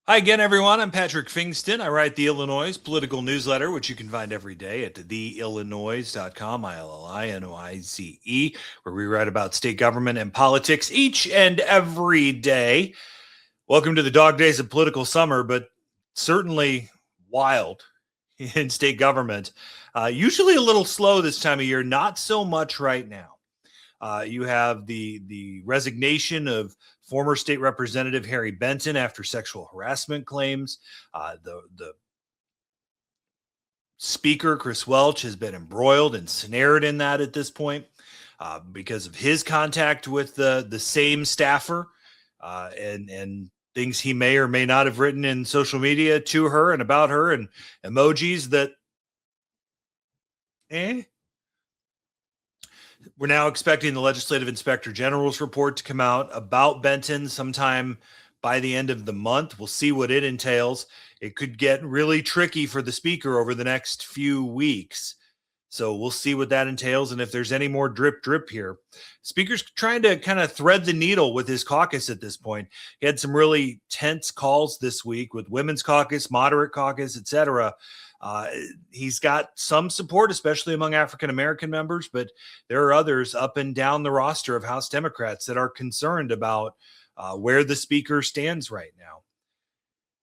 Hi again, everyone. I'm Patrick Pfingsten. I write the Illinoize political newsletter, which you can find every day at theillinoize.com, ILLINOIZE, where we write about state government and politics each and every day. Welcome to the dog days of political summer, but certainly wild in state government. Usually a little slow this time of year, not so much right now. You have the resignation of former state representative Harry Benton after sexual harassment claims. The speaker, Chris Welch, has been embroiled and snared in that at this point because of his contact with the same staffer and things he may or may not have written in social media to her and about her and emojis that We're now expecting the Legislative Inspector General's report to come out about Benton sometime by the end of the month. We'll see what it entails. It could get really tricky for the speaker over the next few weeks. So we'll see what that entails and if there's any more drip here. Speaker's trying to kind of thread the needle with his caucus at this point. He had some really tense calls this week with Women's Caucus, Moderate Caucus, etc. He's got some support, especially among African-American members, but there are others up and down the roster of House Democrats that are concerned about where the speaker stands right now.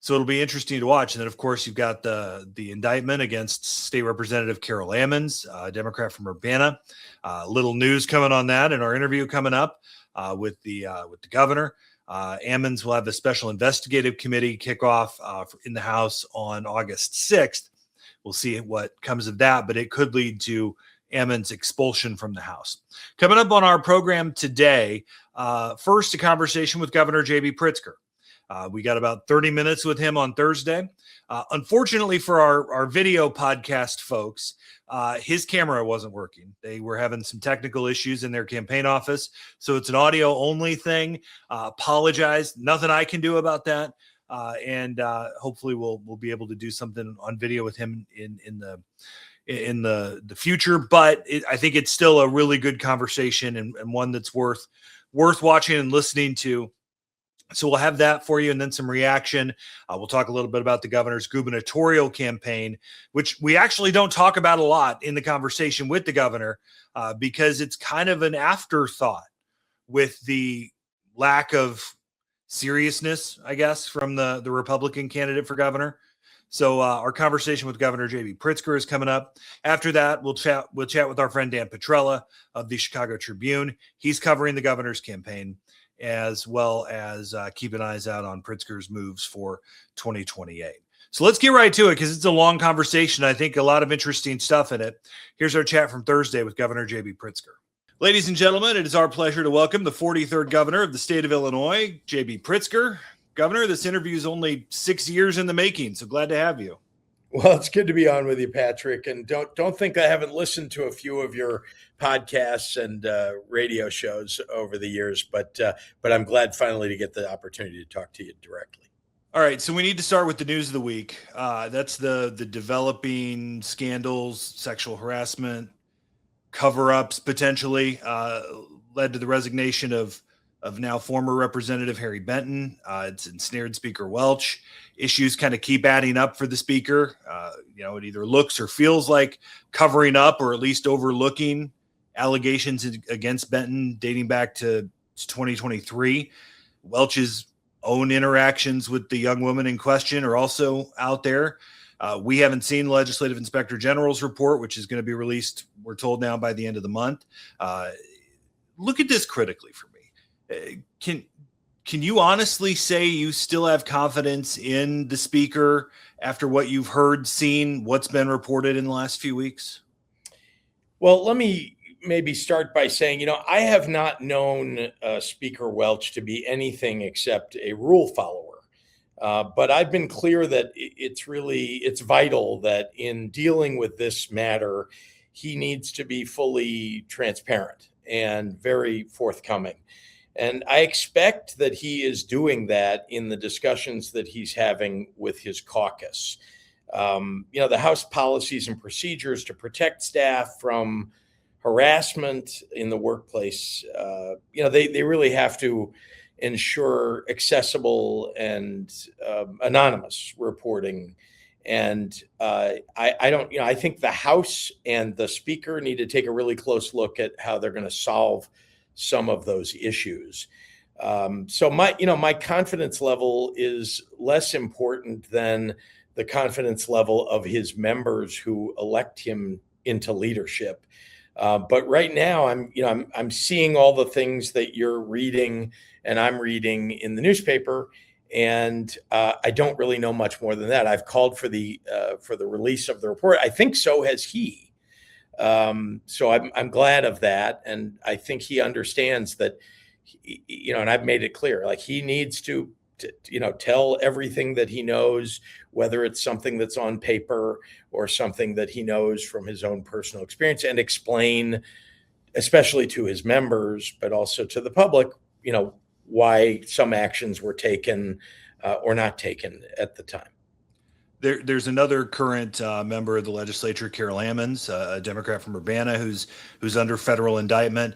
So it'll be interesting to watch. And then, of course, you've got the indictment against State Representative Carol Ammons, a Democrat from Urbana. Little news coming on that in our interview coming up with the governor. Ammons will have a special investigative committee kickoff in the House on August 6th. We'll see what comes of that, but it could lead to Ammons' expulsion from the House. Coming up on our program today, first, a conversation with Governor JB Pritzker. We got about 30 minutes with him on Thursday. Unfortunately for our video podcast folks, his camera wasn't working. They were having some technical issues in their campaign office, so it's an audio only thing. Apologize. Nothing I can do about that. And hopefully we'll be able to do something on video with him in the future. But I think it's still a really good conversation and one that's worth watching and listening to. So we'll have that for you and then some reaction. We'll talk a little bit about the governor's gubernatorial campaign, which we actually don't talk about a lot in the conversation with the governor because it's kind of an afterthought with the lack of seriousness, I guess, from the Republican candidate for governor. So our conversation with Governor JB Pritzker is coming up. After that, we'll chat with our friend Dan Petrella of the Chicago Tribune. He's covering the governor's campaign, as well as keep an eyes out on Pritzker's moves for 2028. So let's get right to it because it's a long conversation. I think a lot of interesting stuff in it. Here's our chat from Thursday with Governor JB Pritzker. Ladies and gentlemen, it is our pleasure to welcome the 43rd governor of the state of Illinois, JB Pritzker. Governor, this interview is only 6 years in the making, so glad to have you. Well, it's good to be on with you, Patrick. And don't think I haven't listened to a few of your podcasts and radio shows over the years, but I'm glad finally to get the opportunity to talk to you directly. All right, so we need to start with the news of the week. That's the developing scandals, sexual harassment, cover-ups potentially led to the resignation of now former Representative Harry Benton. It's ensnared Speaker Welch. Issues kind of keep adding up for the speaker. It either looks or feels like covering up or at least overlooking allegations against Benton dating back to 2023. Welch's own interactions with the young woman in question are also out there. We haven't seen the Legislative Inspector General's report, which is going to be released, we're told now, by the end of the month. Look at this critically for me. Can you honestly say you still have confidence in the speaker after what you've heard, seen, what's been reported in the last few weeks? Well, let me maybe start by saying, I have not known Speaker Welch to be anything except a rule follower. But I've been clear that it's vital that in dealing with this matter, he needs to be fully transparent and very forthcoming. And I expect that he is doing that in the discussions that he's having with his caucus. The House policies and procedures to protect staff from harassment in the workplace, they really have to ensure accessible and anonymous reporting. And I don't, I think the House and the Speaker need to take a really close look at how they're going to solve some of those issues. So my confidence level is less important than the confidence level of his members who elect him into leadership. But right now, I'm seeing all the things that you're reading and I'm reading in the newspaper, and I don't really know much more than that. I've called for the release of the report. I think so has he. So I'm glad of that, and I think he understands that. And I've made it clear, like he needs to tell everything that he knows, whether it's something that's on paper or something that he knows from his own personal experience, and explain, especially to his members, but also to the public, why some actions were taken or not taken at the time. There's another current member of the legislature, Carol Ammons, a Democrat from Urbana, who's under federal indictment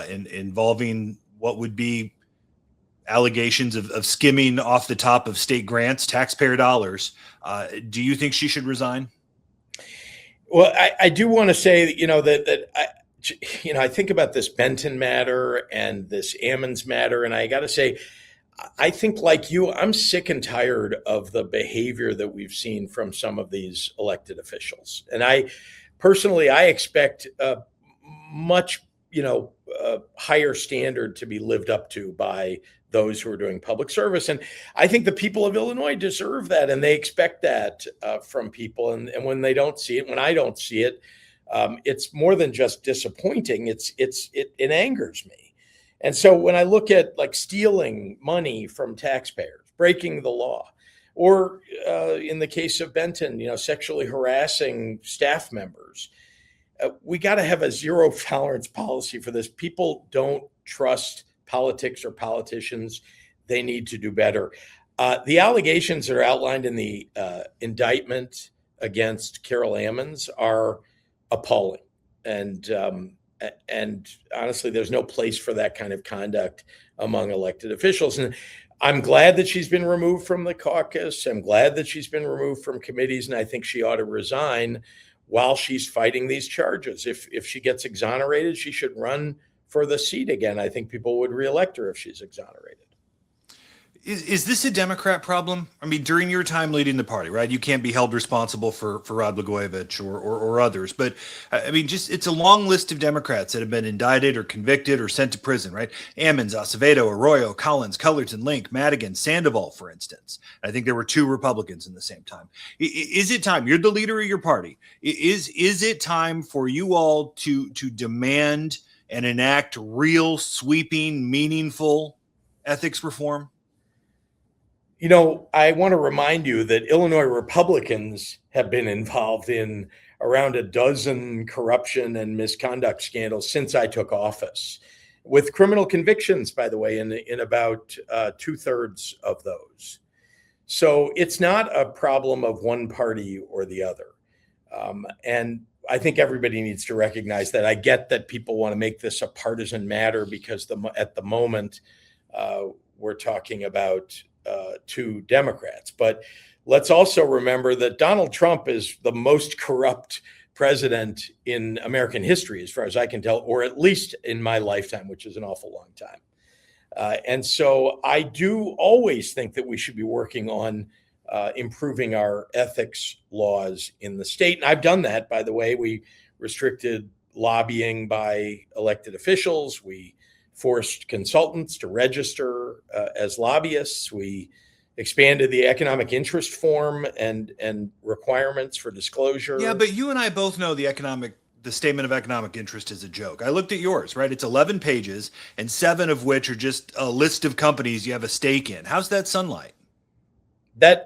involving what would be allegations of skimming off the top of state grants, taxpayer dollars. Do you think she should resign? Well, I do want to say that I think about this Benton matter and this Ammons matter, and I got to say, I think like you, I'm sick and tired of the behavior that we've seen from some of these elected officials. And I expect a much, higher standard to be lived up to by those who are doing public service. And I think the people of Illinois deserve that, and they expect that from people. And when they don't see it, when I don't see it, it's more than just disappointing. It angers me. And so when I look at like stealing money from taxpayers, breaking the law, or in the case of Benton, sexually harassing staff members, we got to have a zero tolerance policy for this. People don't trust politics or politicians. They need to do better. The allegations that are outlined in the indictment against Carol Ammons are appalling. And honestly, there's no place for that kind of conduct among elected officials. And I'm glad that she's been removed from the caucus. I'm glad that she's been removed from committees. And I think she ought to resign while she's fighting these charges. If she gets exonerated, she should run for the seat again. I think people would reelect her if she's exonerated. Is this a Democrat problem? I mean, during your time leading the party, right? You can't be held responsible for Rod Blagojevich or others. But I mean, it's a long list of Democrats that have been indicted or convicted or sent to prison, right? Ammons, Acevedo, Arroyo, Collins, Cullerton, Link, Madigan, Sandoval, for instance. I think there were 2 Republicans in the same time. Is it time? You're the leader of your party. Is it time for you all to demand and enact real, sweeping, meaningful ethics reform? I want to remind you that Illinois Republicans have been involved in around a dozen corruption and misconduct scandals since I took office, with criminal convictions, by the way, in about 2/3 of those. So it's not a problem of one party or the other. And I think everybody needs to recognize that. I get that people want to make this a partisan matter because at the moment we're talking about 2 Democrats. But let's also remember that Donald Trump is the most corrupt president in American history, as far as I can tell, or at least in my lifetime, which is an awful long time. And so I do always think that we should be working on improving our ethics laws in the state. And I've done that, by the way. We restricted lobbying by elected officials. We forced consultants to register as lobbyists. We expanded the economic interest form and requirements for disclosure. Yeah, but you and I both know the statement of economic interest is a joke. I looked at yours, right? It's 11 pages, and 7 of which are just a list of companies you have a stake in. How's that sunlight?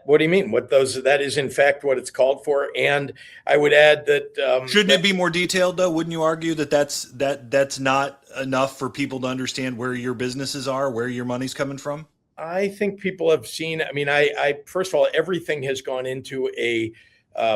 What do you mean? That is in fact what it's called for. And I would add that shouldn't it be more detailed, though? Wouldn't you argue that that's not enough for people to understand where your businesses are, where your money's coming from? I think people have seen. I mean, I first of all, everything has gone into a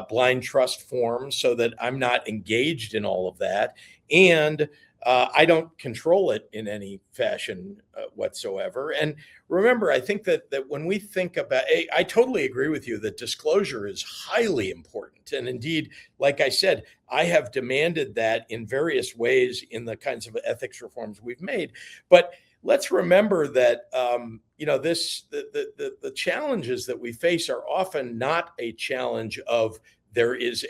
blind trust form so that I'm not engaged in all of that. And I don't control it in any fashion whatsoever. And remember, I think that when we think about, I totally agree with you that disclosure is highly important. And indeed, like I said, I have demanded that in various ways in the kinds of ethics reforms we've made. But let's remember that the challenges that we face are often not a challenge of there is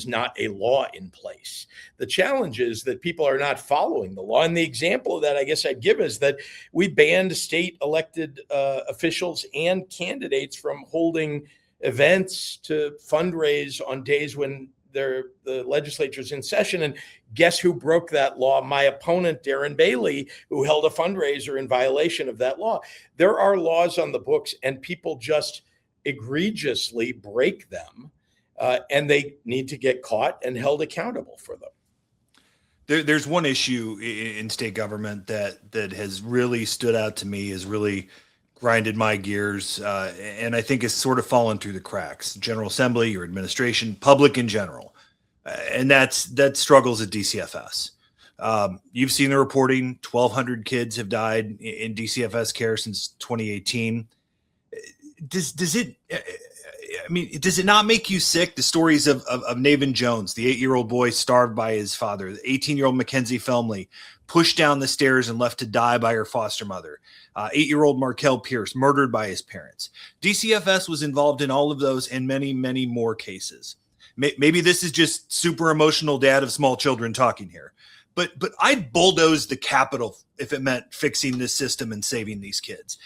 not a law in place. The challenge is that people are not following the law. And the example of that, I guess I'd give, is that we banned state elected officials and candidates from holding events to fundraise on days when the legislature's in session. And guess who broke that law? My opponent, Darren Bailey, who held a fundraiser in violation of that law. There are laws on the books, and people just egregiously break them. And they need to get caught and held accountable for them. There's one issue in state government that has really stood out to me, has really grinded my gears, and I think has sort of fallen through the cracks. General Assembly, your administration, public in general, and that struggles at DCFS. You've seen the reporting. 1,200 kids have died in DCFS care since 2018. Does it not make you sick? The stories of Navin Jones, the 8-year-old boy starved by his father, the 18-year-old Mackenzie Felmley pushed down the stairs and left to die by her foster mother, 8-year-old Markel Pierce murdered by his parents. DCFS was involved in all of those and many, many more cases. Maybe this is just super emotional dad of small children talking here, but I'd bulldoze the Capitol if it meant fixing this system and saving these kids.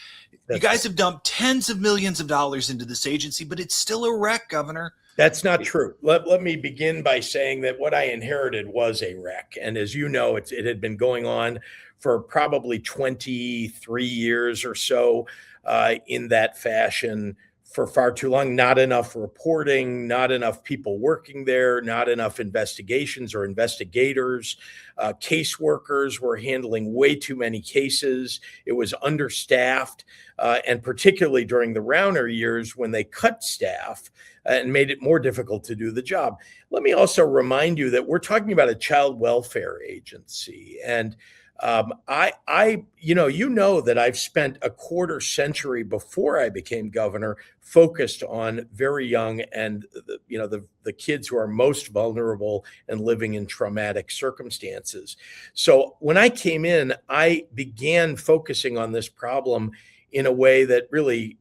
You guys have dumped tens of millions of dollars into this agency, but it's still a wreck, Governor. That's not true. Let me begin by saying that what I inherited was a wreck. And as you know, it had been going on for probably 23 years or so in that fashion for far too long. Not enough reporting, not enough people working there, not enough investigations or investigators. Caseworkers were handling way too many cases. It was understaffed. And particularly during the Rauner years when they cut staff and made it more difficult to do the job. Let me also remind you that we're talking about a child welfare agency. And you know that I've spent a quarter century before I became governor focused on very young and the kids who are most vulnerable and living in traumatic circumstances. So when I came in, I began focusing on this problem in a way that really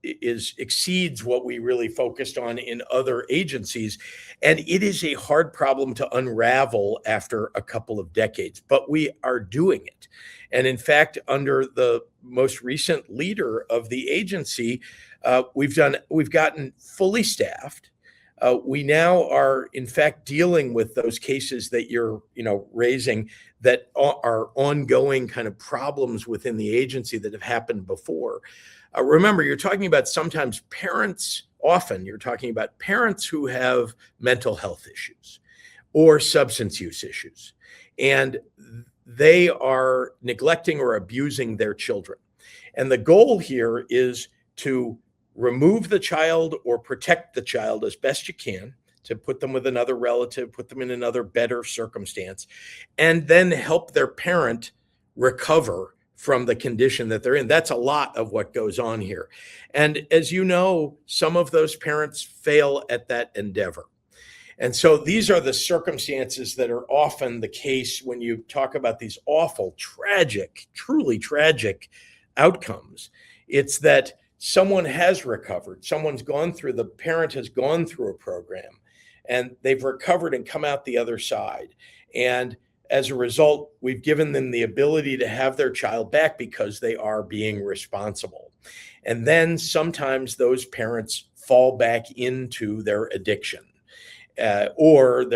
exceeds what we really focused on in other agencies. And it is a hard problem to unravel after a couple of decades, but we are doing it. And in fact, under the most recent leader of the agency, we've gotten fully staffed. We now are, in fact, dealing with those cases that you're, raising that are ongoing kind of problems within the agency that have happened before. Remember, you're talking about often you're talking about parents who have mental health issues or substance use issues, and they are neglecting or abusing their children. And the goal here is to remove the child or protect the child as best you can, to put them with another relative, put them in another better circumstance, and then help their parent recover from the condition that they're in. That's a lot of what goes on here. And as you know, some of those parents fail at that endeavor. And so these are the circumstances that are often the case when you talk about these awful, tragic, truly tragic outcomes. It's that someone has recovered. The parent has gone through a program and they've recovered and come out the other side. And as a result, we've given them the ability to have their child back because they are being responsible. And then sometimes those parents fall back into their addiction, or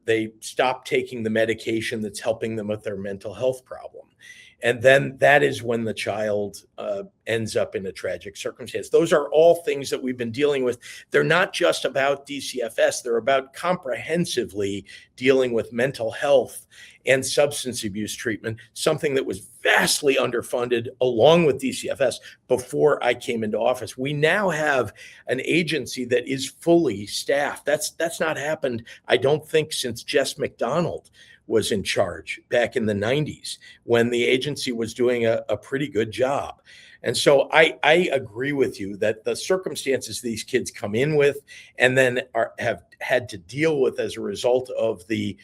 they stop taking the medication that's helping them with their mental health problem. And then that is when the child ends up in a tragic circumstance. Those are all things that we've been dealing with. They're not just about DCFS. They're about comprehensively dealing with mental health and substance abuse treatment, something that was vastly underfunded along with DCFS before I came into office. We now have an agency that is fully staffed. That's not happened, I don't think, since Jess McDonald was in charge back in the 90s when the agency was doing a pretty good job. And so I agree with you that the circumstances these kids come in with and then have had to deal with as a result of the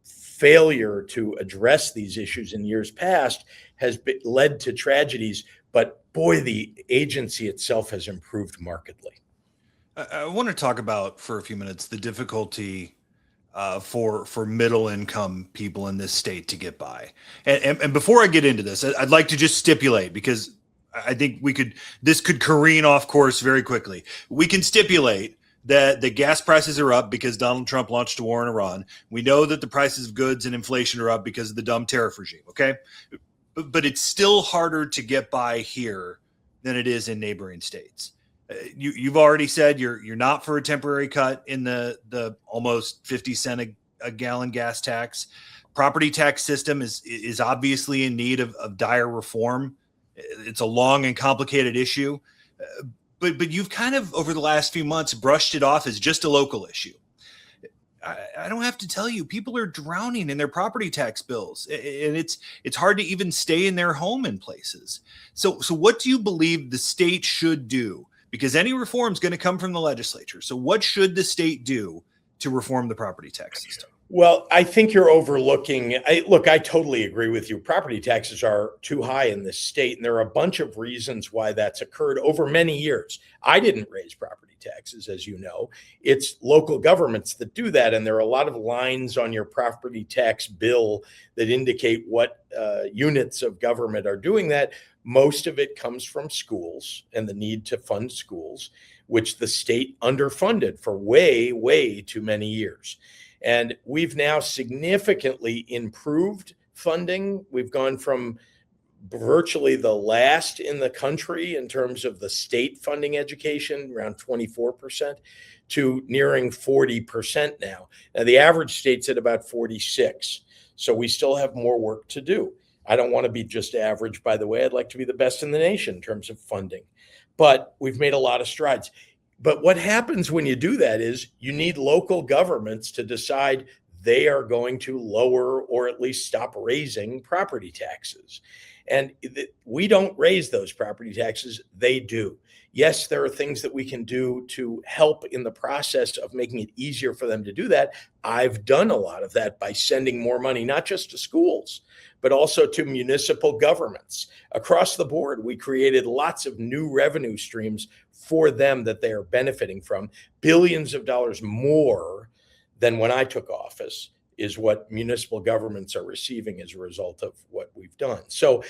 failure to address these issues in years past has led to tragedies. But boy, the agency itself has improved markedly. I want to talk about for a few minutes the difficulty for middle income people in this state to get by. And before I get into this, I'd like to just stipulate, because I think this could careen off course very quickly. We can stipulate that the gas prices are up because Donald Trump launched a war in Iran. We know that the prices of goods and inflation are up because of the dumb tariff regime. Okay. But it's still harder to get by here than it is in neighboring states. You've already said you're not for a temporary cut in the almost 50 cent a gallon gas tax. Property tax system is obviously in need of dire reform. It's a long and complicated issue, but you've kind of over the last few months brushed it off as just a local issue. I don't have to tell you, people are drowning in their property tax bills, and it's hard to even stay in their home in places. So what do you believe the state should do? Because any reform is going to come from the legislature. So what should the state do to reform the property tax system? Well, I think you're overlooking. I totally agree with you. Property taxes are too high in this state, and there are a bunch of reasons why that's occurred over many years. I didn't raise property taxes, as you know. It's local governments that do that, and there are a lot of lines on your property tax bill that indicate what units of government are doing that. Most of it comes from schools and the need to fund schools, which the state underfunded for way, way too many years. And we've now significantly improved funding. We've gone from virtually the last in the country in terms of the state funding education, around 24%, to nearing 40% now. Now, the average state's at about 46. So we still have more work to do. I don't want to be just average, by the way. I'd like to be the best in the nation in terms of funding. But we've made a lot of strides. But what happens when you do that is you need local governments to decide they are going to lower or at least stop raising property taxes. And we don't raise those property taxes. They do. Yes, there are things that we can do to help in the process of making it easier for them to do that. I've done a lot of that by sending more money, not just to schools, but also to municipal governments. Across the board, we created lots of new revenue streams for them that they are benefiting from. Billions of dollars more than when I took office is what municipal governments are receiving as a result of what we've done. So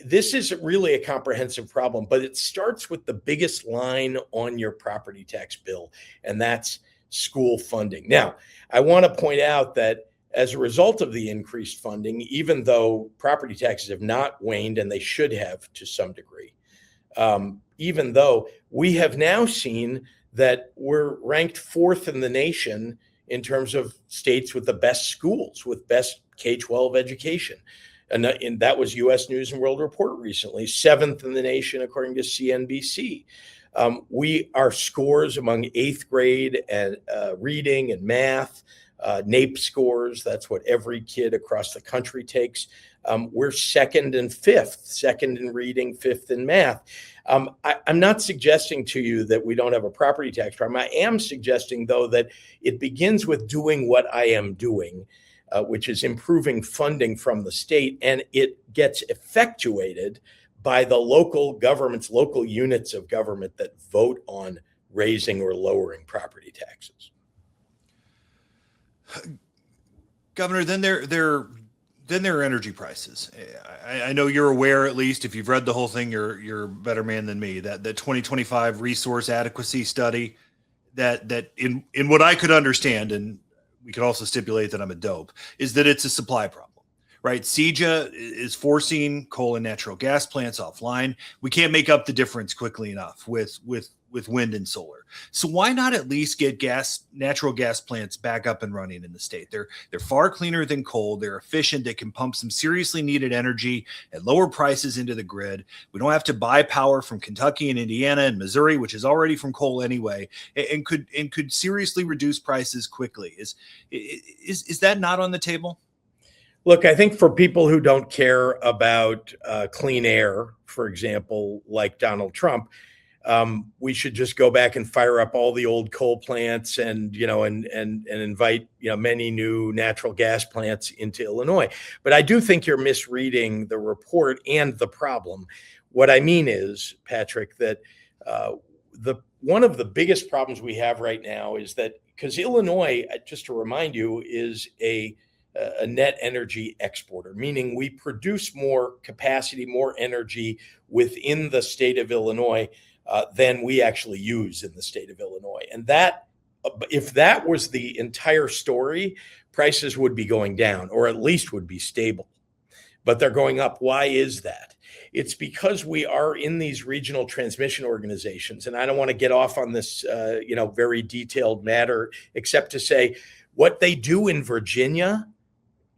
this is really a comprehensive problem, but it starts with the biggest line on your property tax bill, and that's school funding. Now, I want to point out that as a result of the increased funding, even though property taxes have not waned, and they should have to some degree, even though we have now seen that we're ranked fourth in the nation in terms of states with the best schools, with best K-12 education. And that was U.S. News and World Report recently, seventh in the nation, according to CNBC. Our scores among eighth grade and reading and math, NAEP scores, that's what every kid across the country takes. We're second and fifth, second in reading, fifth in math. I'm not suggesting to you that we don't have a property tax problem. I am suggesting, though, that it begins with doing what I am doing, which is improving funding from the state, and it gets effectuated by the local governments, local units of government that vote on raising or lowering property taxes. Governor, then there are energy prices. I know you're aware, at least if you've read the whole thing, you're a better man than me, that the 2025 resource adequacy study that in what I could understand, and we could also stipulate that I'm a dope, is that it's a supply problem. right? CEJA is forcing coal and natural gas plants offline. We can't make up the difference quickly enough with wind and solar. So why not at least get natural gas plants back up and running in the state? They're far cleaner than coal. They're efficient. They can pump some seriously needed energy at lower prices into the grid. We don't have to buy power from Kentucky and Indiana and Missouri, which is already from coal anyway, and could seriously reduce prices quickly. Is that not on the table? Look, I think for people who don't care about clean air, for example, like Donald Trump, we should just go back and fire up all the old coal plants and invite many new natural gas plants into Illinois. But I do think you're misreading the report and the problem. What I mean is, Patrick, that one of the biggest problems we have right now is that because Illinois, just to remind you, is a net energy exporter, meaning we produce more capacity, more energy within the state of Illinois than we actually use in the state of Illinois. And that, if that was the entire story, prices would be going down, or at least would be stable. But they're going up. Why is that? It's because we are in these regional transmission organizations. And I don't want to get off on this, very detailed matter, except to say what they do in Virginia,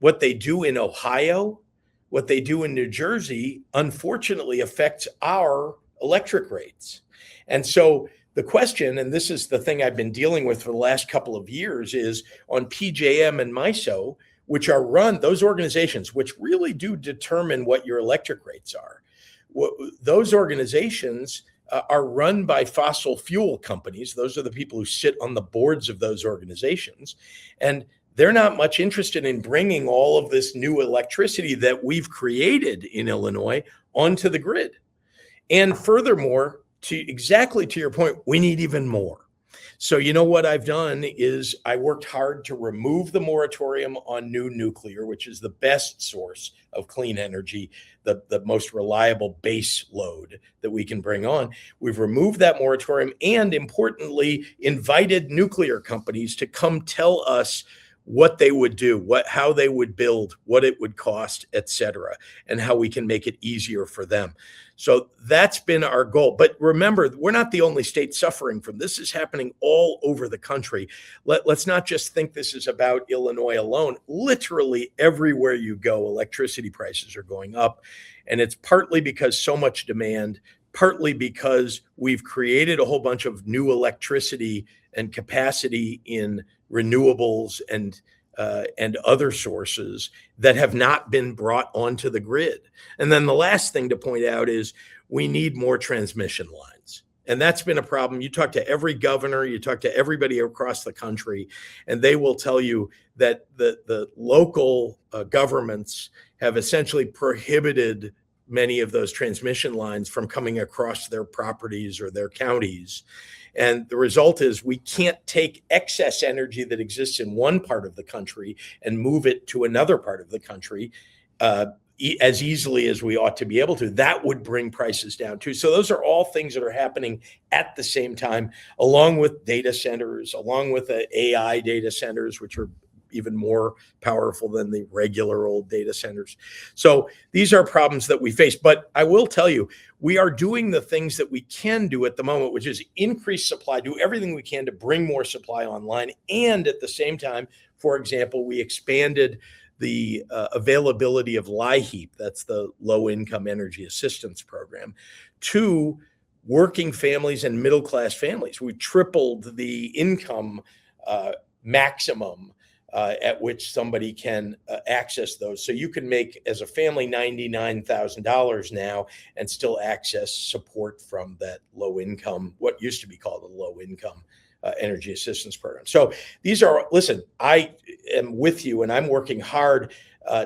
what they do in Ohio, what they do in New Jersey, unfortunately affects our electric rates. And so the question, and this is the thing I've been dealing with for the last couple of years, is on PJM and MISO, which are run, those organizations, which really do determine what your electric rates are. Those organizations are run by fossil fuel companies. Those are the people who sit on the boards of those organizations. And they're not much interested in bringing all of this new electricity that we've created in Illinois onto the grid. And furthermore, exactly to your point, we need even more. So what I've done is I worked hard to remove the moratorium on new nuclear, which is the best source of clean energy, the most reliable base load that we can bring on. We've removed that moratorium and, importantly, invited nuclear companies to come tell us what they would do, how they would build, what it would cost, et cetera, and how we can make it easier for them. So that's been our goal. But remember, we're not the only state suffering from this. This is happening all over the country. Let's not just think this is about Illinois alone. Literally everywhere you go, electricity prices are going up. And it's partly because so much demand, partly because we've created a whole bunch of new electricity and capacity in renewables and other sources that have not been brought onto the grid. And then the last thing to point out is we need more transmission lines. And that's been a problem. You talk to every governor, you talk to everybody across the country, and they will tell you that the local governments have essentially prohibited many of those transmission lines from coming across their properties or their counties. And the result is we can't take excess energy that exists in one part of the country and move it to another part of the country as easily as we ought to be able to. That would bring prices down too. So those are all things that are happening at the same time, along with data centers, along with AI data centers, which are even more powerful than the regular old data centers. So these are problems that we face. But I will tell you, we are doing the things that we can do at the moment, which is increase supply, do everything we can to bring more supply online. And at the same time, for example, we expanded the availability of LIHEAP, that's the Low Income Energy Assistance Program, to working families and middle-class families. We tripled the income maximum at which somebody can access those. So you can make, as a family, $99,000 now and still access support from that low income, what used to be called a low income energy assistance program. So these are, listen, I am with you and I'm working hard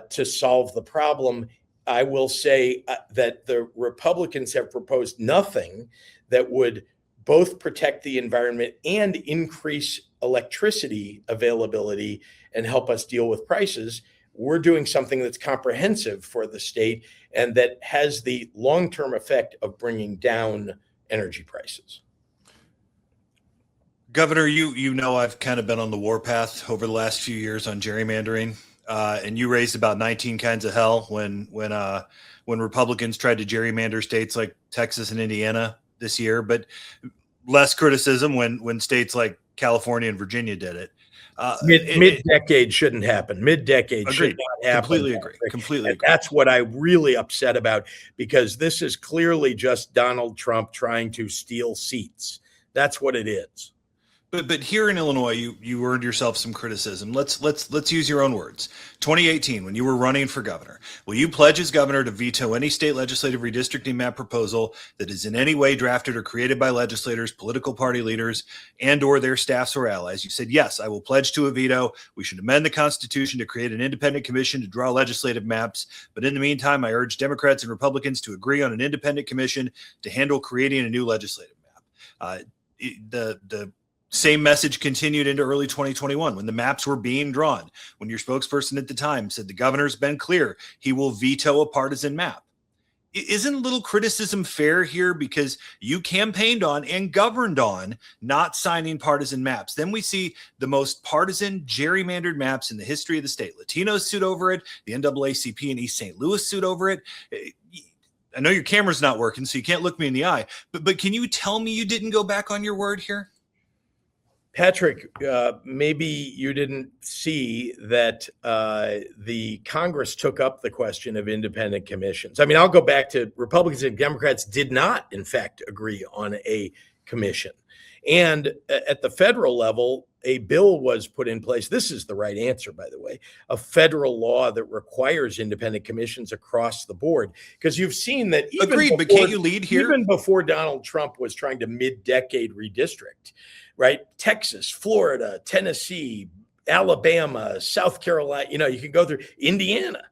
to solve the problem. I will say that the Republicans have proposed nothing that would both protect the environment and increase electricity availability and help us deal with prices. We're doing something that's comprehensive for the state and that has the long-term effect of bringing down energy prices. Governor, you know I've kind of been on the warpath over the last few years on gerrymandering. and you raised about 19 kinds of hell when Republicans tried to gerrymander states like Texas and Indiana this year, but less criticism when states like California and Virginia did it. Mid-decade shouldn't happen. Mid-decade should not happen. Completely agree. Completely agree. That's what I'm really upset about, because this is clearly just Donald Trump trying to steal seats. That's what it is. But here in Illinois, you earned yourself some criticism. Let's use your own words. 2018, when you were running for governor, will you pledge as governor to veto any state legislative redistricting map proposal that is in any way drafted or created by legislators, political party leaders, and or their staffs or allies? You said, yes, I will pledge to a veto. We should amend the Constitution to create an independent commission to draw legislative maps. But in the meantime, I urge Democrats and Republicans to agree on an independent commission to handle creating a new legislative map. The same message continued into early 2021 when the maps were being drawn, when your spokesperson at the time said the governor's been clear he will veto a partisan map. Isn't a little criticism fair here, because you campaigned on and governed on not signing partisan maps? Then we see the most partisan gerrymandered maps in the history of the state. Latinos sued over it. The NAACP in East St. Louis sued over it. I know your camera's not working, so you can't look me in the eye, but can you tell me you didn't go back on your word here? Patrick, maybe you didn't see that the Congress took up the question of independent commissions. I mean, I'll go back to Republicans and Democrats did not, in fact, agree on a commission. And at the federal level, a bill was put in place. This is the right answer, by the way, a federal law that requires independent commissions across the board. Because you've seen that even agreed, but can't you lead here? Even before Donald Trump was trying to mid-decade redistrict, right? Texas, Florida, Tennessee, Alabama, South Carolina, you can go through Indiana.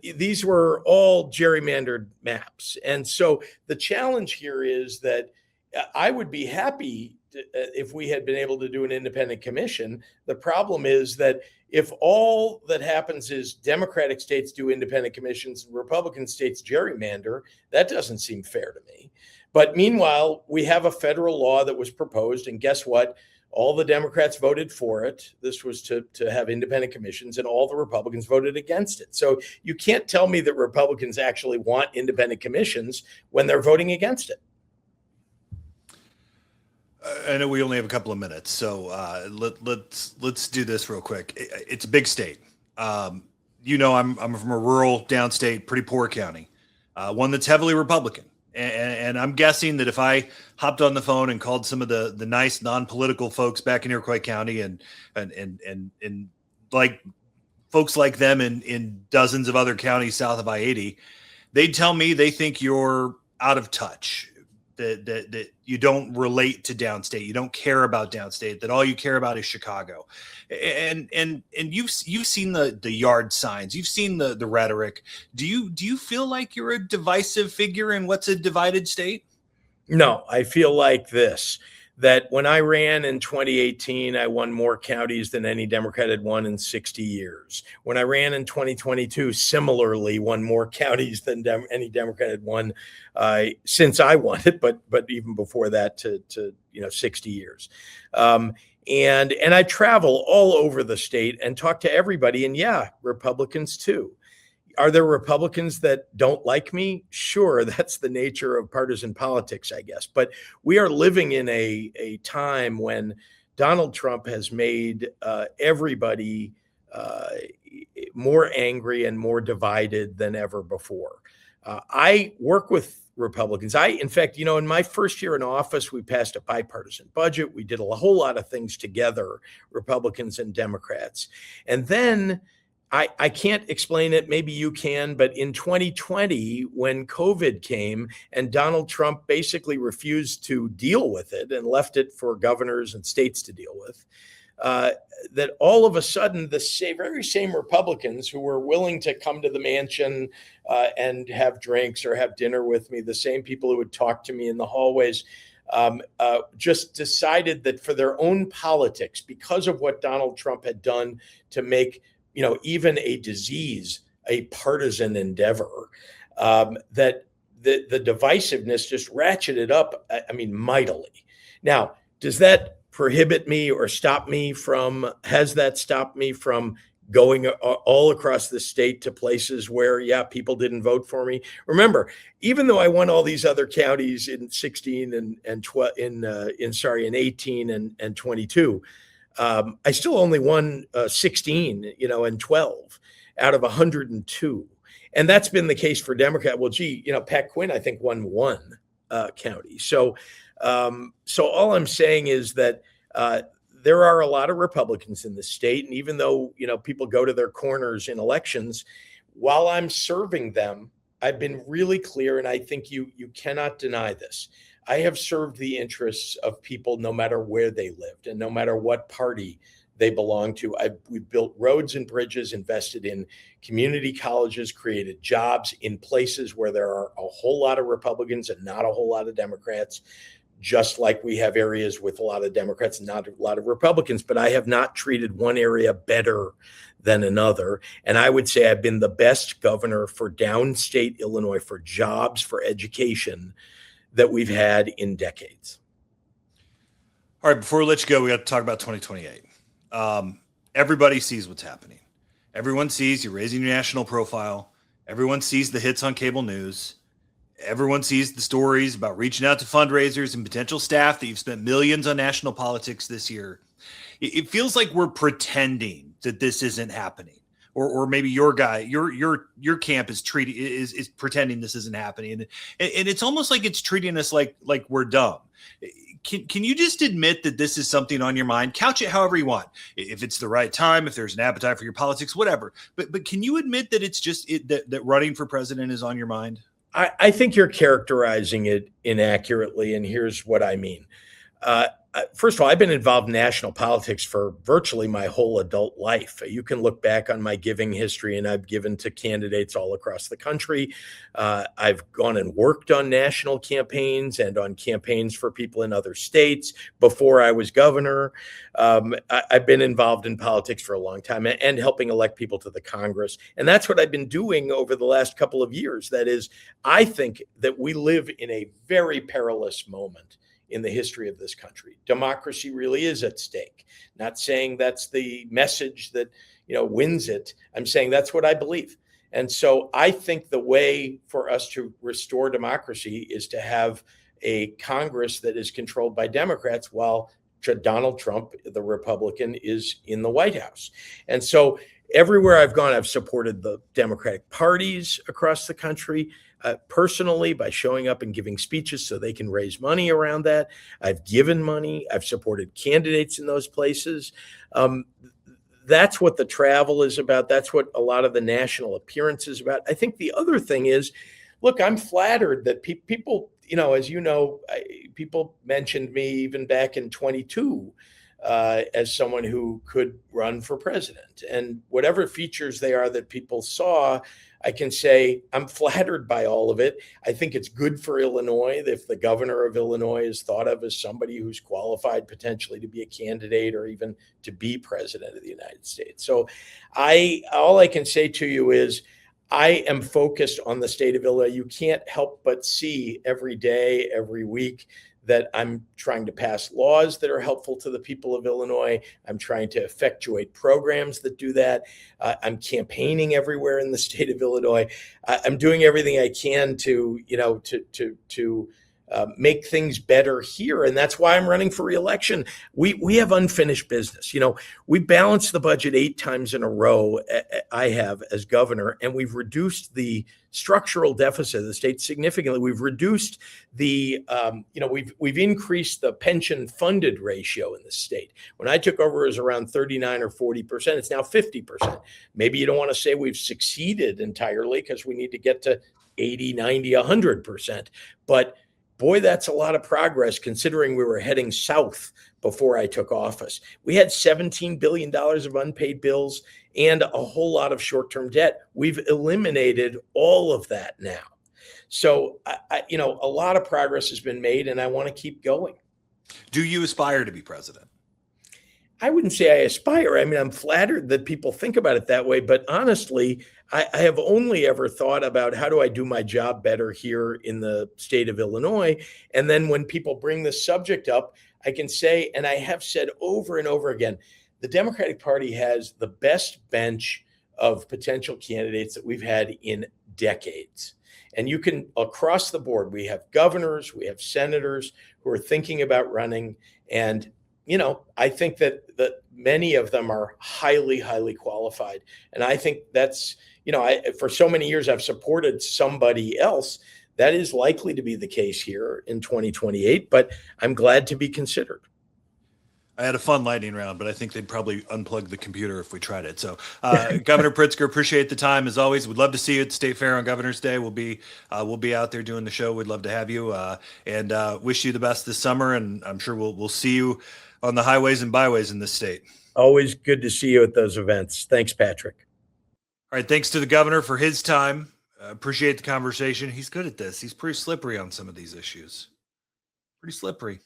These were all gerrymandered maps. And so the challenge here is that I would be happy if we had been able to do an independent commission. The problem is that if all that happens is Democratic states do independent commissions and Republican states gerrymander, that doesn't seem fair to me. But meanwhile, we have a federal law that was proposed, and guess what? All the Democrats voted for it. This was to have independent commissions, and all the Republicans voted against it. So you can't tell me that Republicans actually want independent commissions when they're voting against it. I know we only have a couple of minutes, so let's do this real quick. It's a big state. I'm from a rural downstate, pretty poor county, one that's heavily Republican. And I'm guessing that if I hopped on the phone and called some of the nice non-political folks back in Iroquois County and like folks like them in dozens of other counties south of I-80, they'd tell me they think you're out of touch, that you don't relate to downstate, you don't care about downstate, that all you care about is Chicago. And you've seen the yard signs, you've seen the rhetoric. Do you feel like you're a divisive figure in what's a divided state? No, I feel like this, that when I ran in 2018, I won more counties than any Democrat had won in 60 years. When I ran in 2022, similarly won more counties than any Democrat had won since I won it, but even before that to 60 years. And I travel all over the state and talk to everybody, and yeah, Republicans too. Are there Republicans that don't like me? Sure, that's the nature of partisan politics, I guess. But we are living in a time when Donald Trump has made everybody more angry and more divided than ever before. I work with Republicans. In fact, in my first year in office, we passed a bipartisan budget. We did a whole lot of things together, Republicans and Democrats. And then I can't explain it. Maybe you can. But in 2020, when COVID came and Donald Trump basically refused to deal with it and left it for governors and states to deal with, that all of a sudden the very same Republicans who were willing to come to the mansion and have drinks or have dinner with me, the same people who would talk to me in the hallways, just decided that for their own politics, because of what Donald Trump had done to make even a disease a partisan endeavor, that the divisiveness just ratcheted up, mightily. Now, does that prohibit me or has that stopped me from going all across the state to places where, yeah, people didn't vote for me. Remember, even though I won all these other counties in 16 and 12, in 18 and 22, I still only won 16, and 12 out of 102. And that's been the case for Democrat. Well, Pat Quinn, I think, won one county. So all I'm saying is that there are a lot of Republicans in the state. And even though, people go to their corners in elections, while I'm serving them, I've been really clear. And I think you cannot deny this. I have served the interests of people no matter where they lived and no matter what party they belong to. We've built roads and bridges, invested in community colleges, created jobs in places where there are a whole lot of Republicans and not a whole lot of Democrats, just like we have areas with a lot of Democrats and not a lot of Republicans. But I have not treated one area better than another. And I would say I've been the best governor for downstate Illinois, for jobs, for education, that we've had in decades. All right, before we let you go, we got to talk about 2028. Everybody sees what's happening. Everyone sees you're raising your national profile. Everyone sees the hits on cable news. Everyone sees the stories about reaching out to fundraisers and potential staff that you've spent millions on national politics this year. It feels like we're pretending that this isn't happening, or maybe your camp is pretending this isn't happening, and it's almost like it's treating us like we're dumb. Can you just admit that this is something on your mind? Couch it however you want. If it's the right time, if there's an appetite for your politics, whatever. But can you admit that it's just that running for president is on your mind? I think you're characterizing it inaccurately, and here's what I mean. First of all, I've been involved in national politics for virtually my whole adult life. You can look back on my giving history, and I've given to candidates all across the country. I've gone and worked on national campaigns and on campaigns for people in other states before I was governor. I've been involved in politics for a long time and helping elect people to the Congress. And that's what I've been doing over the last couple of years. That is, I think that we live in a very perilous moment in the history of this country. Democracy really is at stake. Not saying that's the message that, wins it. I'm saying that's what I believe. And so I think the way for us to restore democracy is to have a Congress that is controlled by Democrats while Donald Trump, the Republican, is in the White House. And so everywhere I've gone, I've supported the Democratic parties across the country. Personally, by showing up and giving speeches so they can raise money around that. I've given money. I've supported candidates in those places. That's what the travel is about. That's what a lot of the national appearance is about. I think the other thing is, look, I'm flattered that people, as you know, people mentioned me even back in 22 as someone who could run for president. And whatever features they are that people saw, I can say I'm flattered by all of it. I think it's good for Illinois if the governor of Illinois is thought of as somebody who's qualified potentially to be a candidate or even to be president of the United States. So all I can say to you is I am focused on the state of Illinois. You can't help but see every day, every week, that I'm trying to pass laws that are helpful to the people of Illinois. I'm trying to effectuate programs that do that. I'm campaigning everywhere in the state of Illinois. I'm doing everything I can to make things better here. And that's why I'm running for reelection. We have unfinished business. We balanced the budget 8 times in a row. I have as governor, and we've reduced the structural deficit of the state significantly. We've reduced the, we've increased the pension funded ratio in the state. When I took over, it was around 39 or 40%. It's now 50%. Maybe you don't want to say we've succeeded entirely because we need to get to 80, 90, 100%. But boy, that's a lot of progress considering we were heading south before I took office. We had $17 billion of unpaid bills and a whole lot of short-term debt. We've eliminated all of that now. So, a lot of progress has been made, and I want to keep going. Do you aspire to be president? I wouldn't say I aspire. I mean, I'm flattered that people think about it that way. But honestly, I have only ever thought about how do I do my job better here in the state of Illinois. And then when people bring this subject up, I can say, and I have said over and over again, the Democratic Party has the best bench of potential candidates that we've had in decades. And you can, across the board, we have governors, we have senators who are thinking about running. And, I think that many of them are highly, highly qualified. And I think that's, for so many years, I've supported somebody else. That is likely to be the case here in 2028, but I'm glad to be considered. I had a fun lightning round, but I think they'd probably unplug the computer if we tried it. So, Governor Pritzker, appreciate the time as always. We'd love to see you at the State Fair on Governor's Day. We'll be out there doing the show. We'd love to have you, and wish you the best this summer. And I'm sure we'll see you on the highways and byways in this state. Always good to see you at those events. Thanks, Patrick. All right, thanks to the governor for his time. Appreciate the conversation. He's good at this. He's pretty slippery on some of these issues. Pretty slippery.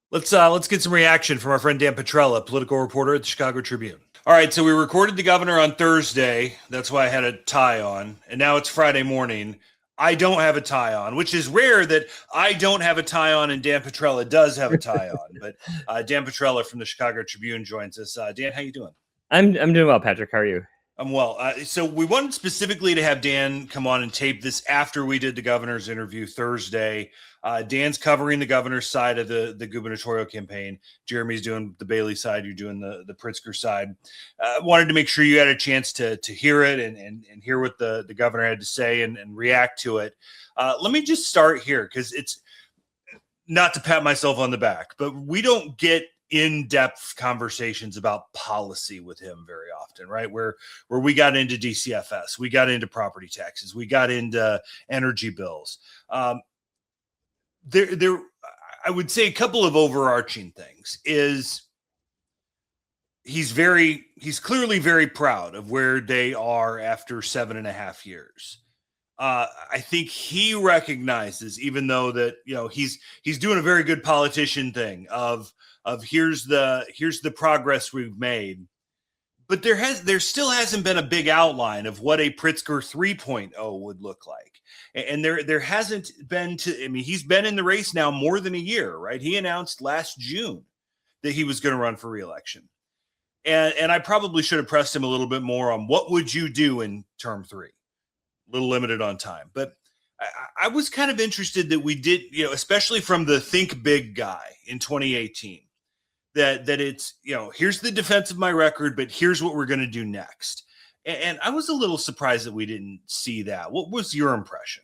Let's get some reaction from our friend Dan Petrella, political reporter at the Chicago Tribune. All right, so we recorded the governor on Thursday. That's why I had a tie on. And now it's Friday morning. I don't have a tie on, which is rare that I don't have a tie on and Dan Petrella does have a tie on. But Dan Petrella from the Chicago Tribune joins us. Dan, how you doing? I'm doing well, Patrick. How are you? I'm well. So we wanted specifically to have Dan come on and tape this after we did the governor's interview Thursday. Dan's covering the governor's side of the gubernatorial campaign. Jeremy's doing the Bailey side. You're doing the Pritzker side. Wanted to make sure you had a chance to hear it and hear what the governor had to say and react to it. Let me just start here because it's not to pat myself on the back, but we don't get in-depth conversations about policy with him very often, right? Where we got into DCFS, we got into property taxes, we got into energy bills. There, I would say a couple of overarching things is he's clearly very proud of where they are after 7.5 years. I think he recognizes, even though that, he's doing a very good politician thing of here's the progress we've made, but there still hasn't been a big outline of what a Pritzker 3.0 would look like. And there hasn't been he's been in the race now more than a year, right? He announced last June that he was going to run for re-election. And I probably should have pressed him a little bit more on what would you do in term 3? A little limited on time, but I was kind of interested that we did, especially from the think big guy in 2018, that it's, here's the defense of my record, but here's what we're going to do next. And I was a little surprised that we didn't see that. What was your impression?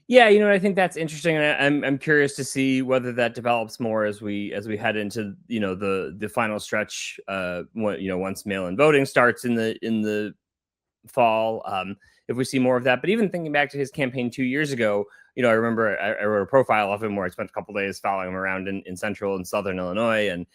Yeah, I think that's interesting, and I'm curious to see whether that develops more as we head into the final stretch. Once mail-in voting starts in the fall, if we see more of that. But even thinking back to his campaign 2 years ago, I remember I wrote a profile of him where I spent a couple of days following him around in central and southern Illinois, and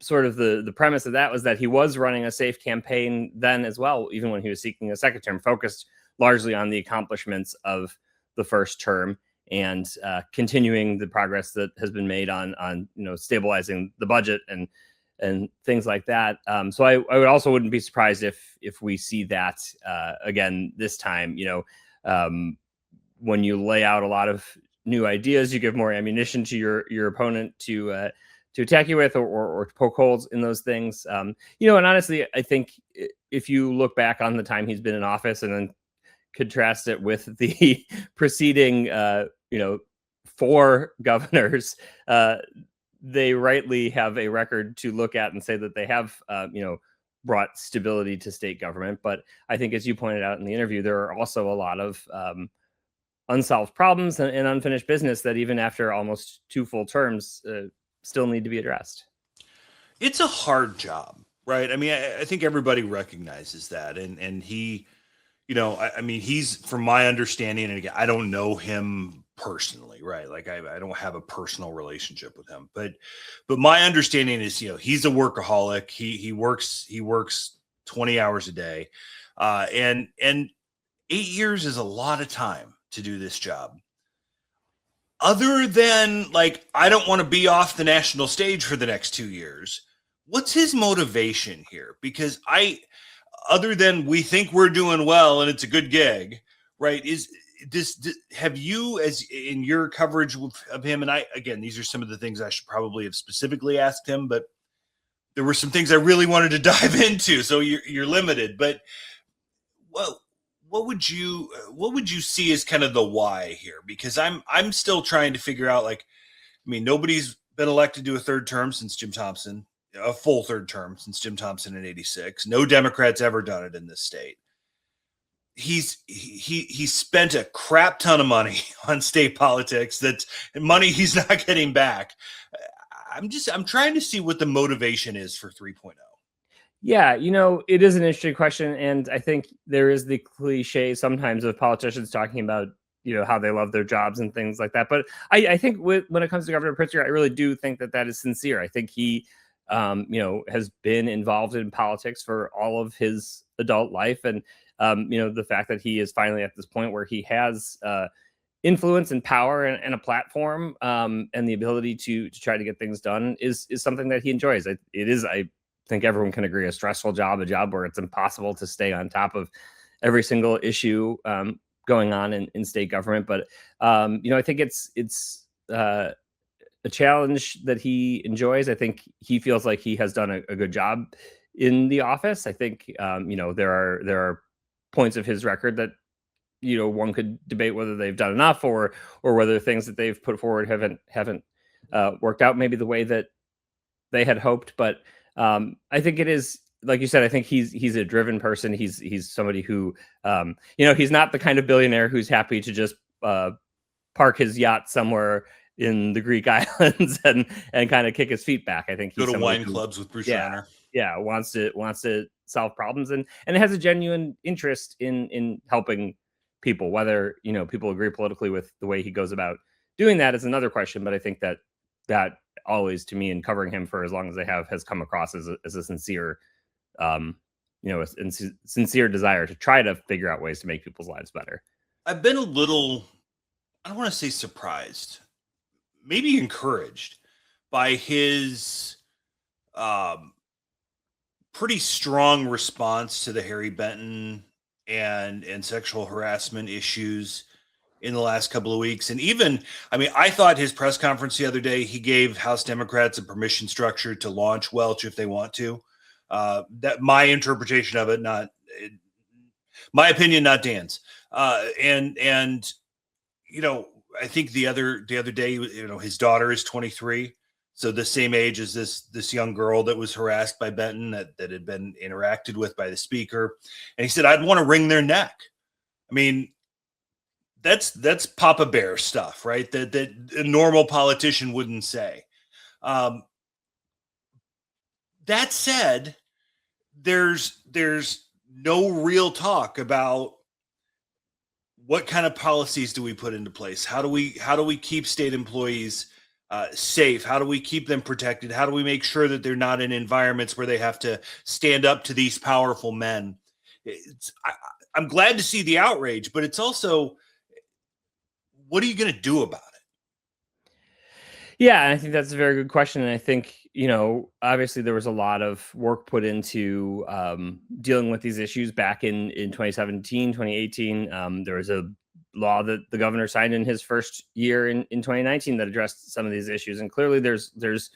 sort of the premise of that was that he was running a safe campaign then as well, even when he was seeking a second term, focused largely on the accomplishments of the first term and continuing the progress that has been made on stabilizing the budget and things like that. So I wouldn't be surprised if we see that again this time. When you lay out a lot of new ideas, you give more ammunition to your opponent to attack you with or to poke holes in those things. And honestly, I think if you look back on the time he's been in office and then contrast it with the preceding 4 governors, they rightly have a record to look at and say that they have, brought stability to state government. But I think, as you pointed out in the interview, there are also a lot of unsolved problems and unfinished business that even after almost 2 full terms still need to be addressed. It's a hard job, right? I think everybody recognizes that. And he, he's, from my understanding, and again, I don't know him personally, right? Like I don't have a personal relationship with him, but my understanding is, he's a workaholic. He works 20 hours a day. And 8 years is a lot of time to do this job. Other than I don't want to be off the national stage for the next 2 years. What's his motivation here? Because other than we think we're doing well and it's a good gig, right? Have you, as in your coverage of him, and again, these are some of the things I should probably have specifically asked him, but there were some things I really wanted to dive into, so you're limited. But what would you see as kind of the why here? Because I'm still trying to figure out, like, I mean, nobody's been elected to a third term since Jim Thompson, a full third term since Jim Thompson in '86. No Democrats ever done it in this state. He spent a crap ton of money on state politics. That's money he's not getting back. I'm trying to see what the motivation is for 3.0. Yeah, it is an interesting question, and I think there is the cliche sometimes of politicians talking about how they love their jobs and things like that. But I think when it comes to Governor Pritzker, I really do think that is sincere. I think he has been involved in politics for all of his adult life, and the fact that he is finally at this point where he has influence and power and a platform and the ability to try to get things done is something that he enjoys. It is, I think everyone can agree, a stressful job, a job where it's impossible to stay on top of every single issue going on in state government. But I think it's a challenge that he enjoys. I think he feels like he has done a good job in the office. I think there are points of his record that one could debate whether they've done enough or whether things that they've put forward haven't worked out maybe the way that they had hoped. But I think it is, like you said, I think he's a driven person. He's somebody who he's not the kind of billionaire who's happy to just park his yacht somewhere in the Greek islands and kind of kick his feet back. I think he's go to wine clubs with Bruce Rauner. Yeah, wants to solve problems and has a genuine interest in helping people. Whether people agree politically with the way he goes about doing that is another question. But I think that always, to me, in covering him for as long as I have, has come across as a sincere, sincere desire to try to figure out ways to make people's lives better. I've been a little, I don't want to say surprised, maybe encouraged by his pretty strong response to the Harry Benton and sexual harassment issues in the last couple of weeks. And even, I mean, I thought his press conference the other day, he gave House Democrats a permission structure to launch Welch if they want to. That my interpretation of it, not my opinion, not Dan's. And I think the other day, his daughter is 23. So the same age as this young girl that was harassed by Benton that had been interacted with by the speaker. And he said, I'd want to wring their neck. I mean, that's Papa Bear stuff, right? That a normal politician wouldn't say. That said, there's no real talk about what kind of policies do we put into place? How do we keep state employees safe? How do we keep them protected? How do we make sure that they're not in environments where they have to stand up to these powerful men? I'm glad to see the outrage, but it's also, what are you going to do about it? Yeah, I think that's a very good question. And I think, obviously there was a lot of work put into dealing with these issues back in 2017, 2018. There was a law that the governor signed in his first year in 2019 that addressed some of these issues. And clearly there's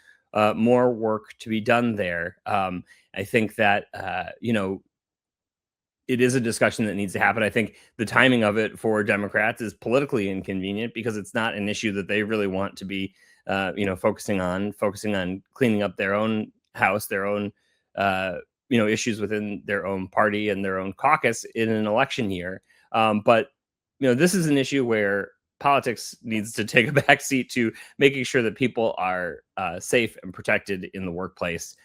more work to be done there. I think that, it is a discussion that needs to happen. I think the timing of it for Democrats is politically inconvenient because it's not an issue that they really want to be, focusing on cleaning up their own house, their own, issues within their own party and their own caucus in an election year. But this is an issue where politics needs to take a backseat to making sure that people are safe and protected in the workplace.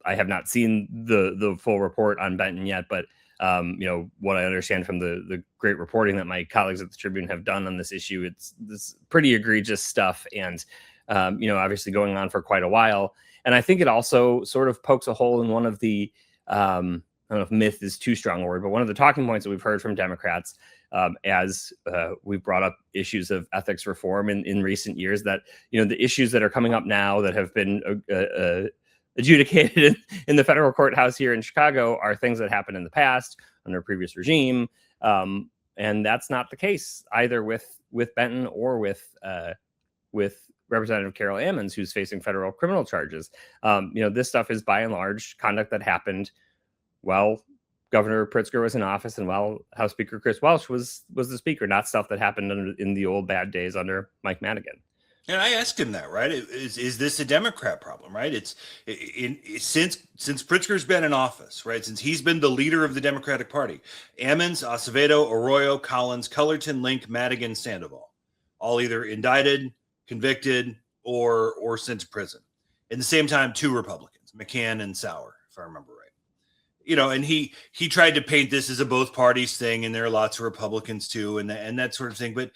I have not seen the full report on Benton yet, but what I understand from the great reporting that my colleagues at the Tribune have done on this issue, it's this pretty egregious stuff, and obviously going on for quite a while. And I think it also sort of pokes a hole in one of the I don't know if myth is too strong a word, but one of the talking points that we've heard from Democrats as we've brought up issues of ethics reform in recent years, that the issues that are coming up now that have been adjudicated in the federal courthouse here in Chicago are things that happened in the past under a previous regime. And that's not the case either with Benton or with Representative Carol Ammons, who's facing federal criminal charges. This stuff is by and large conduct that happened while Governor Pritzker was in office and while House Speaker Chris Welch was the speaker, not stuff that happened in the old bad days under Mike Madigan. And I asked him that, right? Is this a Democrat problem, right? Since Pritzker's been in office, right? Since he's been the leader of the Democratic Party, Ammons, Acevedo, Arroyo, Collins, Cullerton, Link, Madigan, Sandoval, all either indicted, convicted, or sent to prison. At the same time, 2 Republicans, McCann and Sauer, if I remember right. And he tried to paint this as a both parties thing, and there are lots of Republicans too, and that sort of thing. But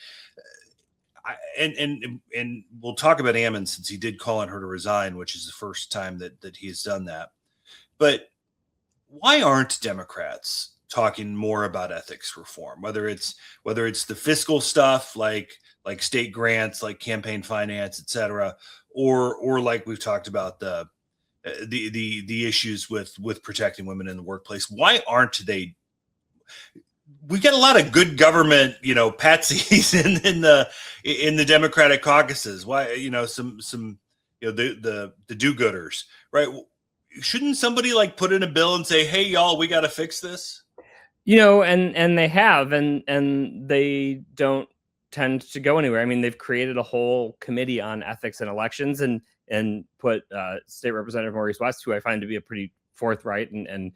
and we'll talk about Ammons, since he did call on her to resign, which is the first time that he has done that. But why aren't Democrats talking more about ethics reform? Whether it's the fiscal stuff like state grants, like campaign finance, et cetera, or like we've talked about the issues with protecting women in the workplace. Why aren't they? We get a lot of good government, patsies in the Democratic caucuses. Why, some the do-gooders, right? Shouldn't somebody put in a bill and say, hey, y'all, we got to fix this? And they have, and they don't tend to go anywhere. I mean, they've created a whole committee on ethics and elections and put State Representative Maurice West, who I find to be a pretty forthright and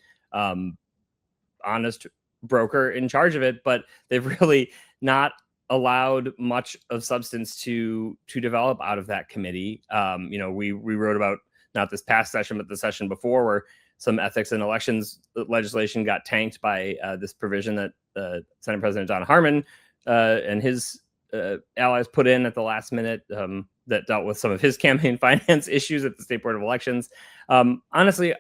honest broker, in charge of it, but they've really not allowed much of substance to develop out of that committee. We wrote about, not this past session, but the session before, where some ethics and elections legislation got tanked by this provision that Senate President Don Harmon and his allies put in at the last minute that dealt with some of his campaign finance issues at the State Board of Elections. Honestly,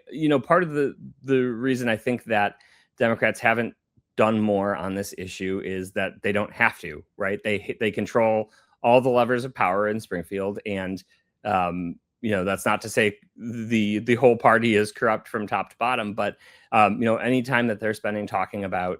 part of the reason I think that Democrats haven't done more on this issue is that they don't have to, right? They control all the levers of power in Springfield, and that's not to say the whole party is corrupt from top to bottom, but anytime that they're spending talking about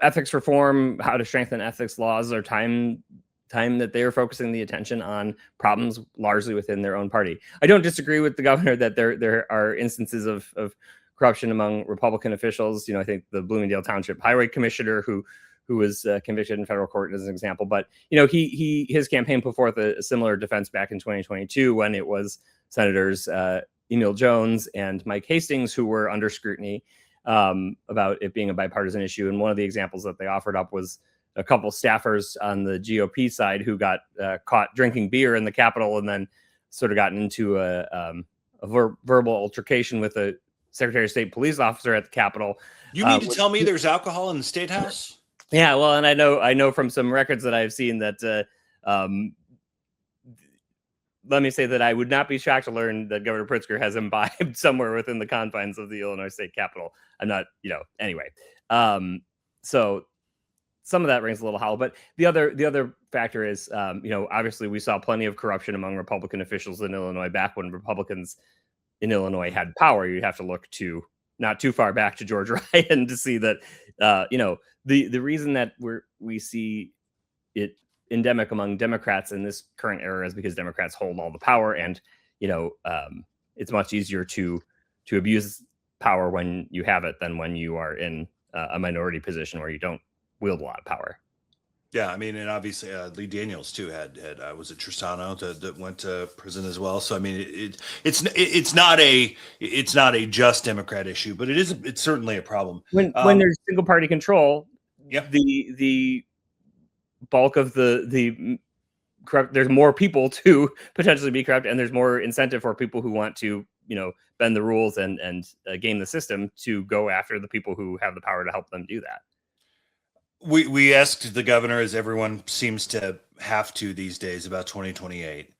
ethics reform, how to strengthen ethics laws, or time that they are focusing the attention on problems largely within their own party. I don't disagree with the governor that there are instances of corruption among Republican officials. I think the Bloomingdale Township Highway Commissioner who was convicted in federal court is an example. But his campaign put forth a similar defense back in 2022 when it was Senators Emil Jones and Mike Hastings who were under scrutiny about it being a bipartisan issue. And one of the examples that they offered up was a couple staffers on the GOP side who got caught drinking beer in the Capitol and then sort of gotten into a verbal altercation with a Secretary of State police officer at the Capitol. You mean to tell me there's alcohol in the State House? Yeah, well, and I know from some records that I've seen that let me say that I would not be shocked to learn that Governor Pritzker has imbibed somewhere within the confines of the Illinois State Capitol. I'm not, anyway. So some of that rings a little hollow, but the other factor is, obviously we saw plenty of corruption among Republican officials in Illinois back when Republicans in Illinois had power. You'd have to look to not too far back to George Ryan to see that, the reason that we see it endemic among Democrats in this current era is because Democrats hold all the power, and it's much easier to abuse power when you have it than when you are in a minority position where you don't wield a lot of power. Yeah, I mean, and obviously Lee Daniels too had was it Tristano that went to prison as well. So I mean, it's not a just Democrat issue, but it's certainly a problem when there's single party control. Yeah, the bulk of the corrupt, there's more people to potentially be corrupt, and there's more incentive for people who want to bend the rules and game the system to go after the people who have the power to help them do that. We asked the governor, as everyone seems to have to these days, about 2028.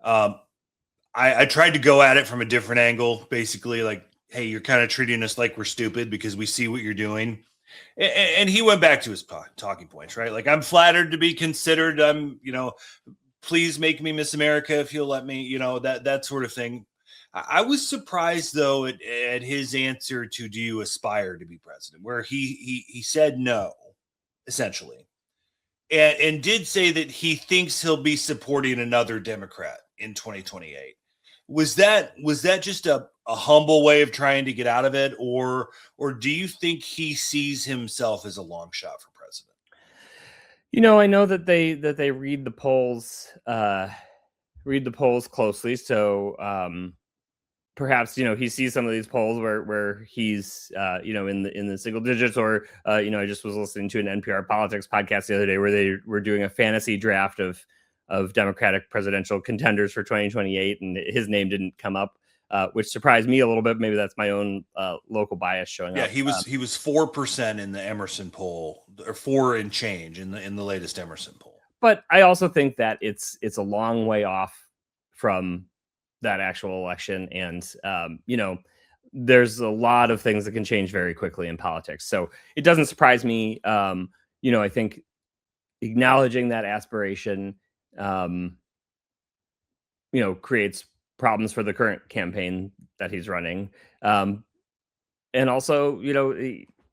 I tried to go at it from a different angle, basically like, hey, you're kind of treating us like we're stupid because we see what you're doing. And he went back to his talking points, right? Like, I'm flattered to be considered. Please make me Miss America if you'll let me, that sort of thing. I was surprised, though, at his answer to, do you aspire to be president, where he said no, essentially. and did say that he thinks he'll be supporting another Democrat in 2028. Was that just a humble way of trying to get out of it, or do you think he sees himself as a long shot for president? I know that they read the polls closely. So perhaps he sees some of these polls where he's in the single digits, or I just was listening to an NPR politics podcast the other day where they were doing a fantasy draft of Democratic presidential contenders for 2028, and his name didn't come up, which surprised me a little bit. Maybe that's my own local bias showing up. Yeah, he was 4% in the Emerson poll, or 4 and change in the latest Emerson poll. But I also think that it's a long way off from that actual election, and there's a lot of things that can change very quickly in politics. So it doesn't surprise me. I think acknowledging that aspiration, creates problems for the current campaign that he's running. And also,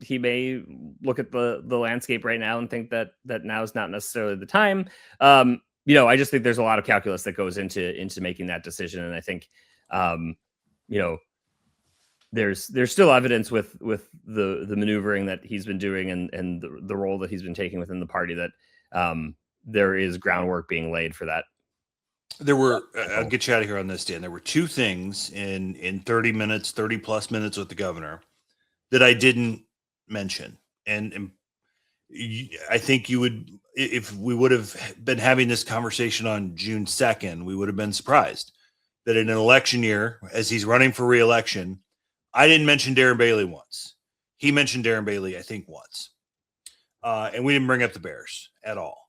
he may look at the landscape right now and think that now is not necessarily the time. I just think there's a lot of calculus that goes into making that decision. And I think, there's still evidence with the maneuvering that he's been doing and the role that he's been taking within the party that there is groundwork being laid for that. There were, I'll get you out of here on this, Dan. There were 2 things in 30 plus minutes with the governor that I didn't mention. And I think you would, if we would have been having this conversation on June 2nd, we would have been surprised that in an election year, as he's running for re-election, I didn't mention Darren Bailey once. He mentioned Darren Bailey, I think, once. And we didn't bring up the Bears at all.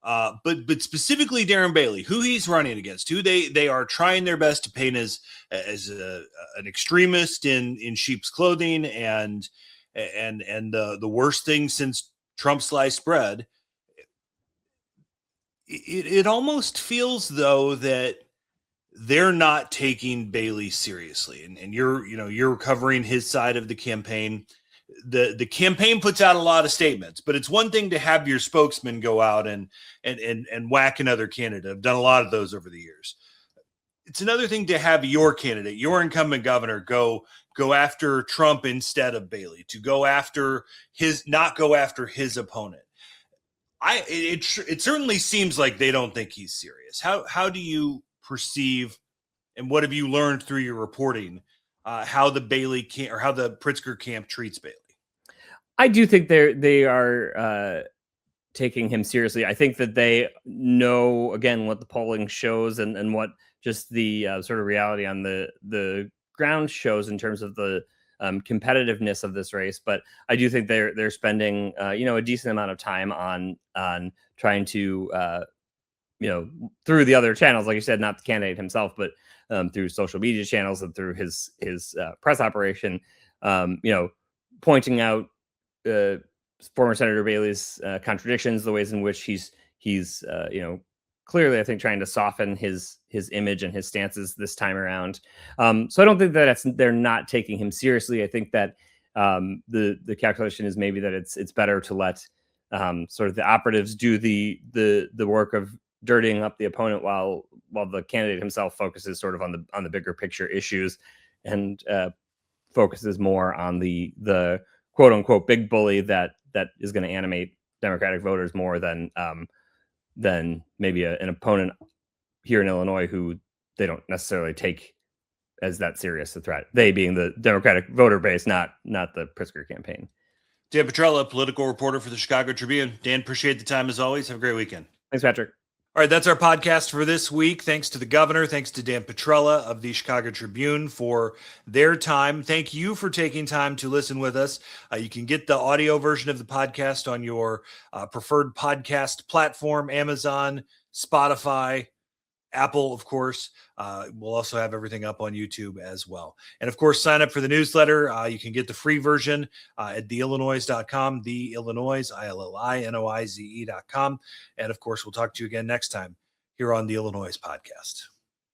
But specifically Darren Bailey, who he's running against, who they are trying their best to paint as an extremist in sheep's clothing and the worst thing since Trump sliced bread. It almost feels though that they're not taking Bailey seriously, and you're covering his side of the campaign. The campaign puts out a lot of statements, but it's one thing to have your spokesman go out and whack another candidate. I've done a lot of those over the years. It's another thing to have your candidate, your incumbent governor, go after Trump instead of Bailey, to not go after his opponent. It certainly seems like they don't think he's serious. How do you perceive, and what have you learned through your reporting, how the Bailey camp or how the Pritzker camp treats Bailey? I do think they are taking him seriously. I think that they know, again, what the polling shows and what just the sort of reality on the ground shows in terms of the competitiveness of this race. But I do think they're spending a decent amount of time on trying to through the other channels, like you said, not the candidate himself, but through social media channels and through his press operation, pointing out former Senator Bailey's contradictions, the ways in which he's clearly, I think, trying to soften his image and his stances this time around. So I don't think that they're not taking him seriously. I think that the calculation is maybe that it's better to let sort of the operatives do the work of dirtying up the opponent while the candidate himself focuses sort of on the bigger picture issues and focuses more on the quote unquote big bully that is going to animate Democratic voters more than maybe an opponent here in Illinois who they don't necessarily take as that serious a threat. They being the Democratic voter base, not the Pritzker campaign. Dan Petrella, political reporter for the Chicago Tribune. Dan, appreciate the time as always. Have a great weekend. Thanks, Patrick. All right, that's our podcast for this week. Thanks to the governor. Thanks to Dan Petrella of the Chicago Tribune for their time. Thank you for taking time to listen with us. You can get the audio version of the podcast on your preferred podcast platform, Amazon, Spotify, Apple, of course. We'll also have everything up on YouTube as well. And of course, sign up for the newsletter. You can get the free version at theillinoize.com, the Illinoize, ILLINOIZE.com. And of course, we'll talk to you again next time here on the Illinoize podcast.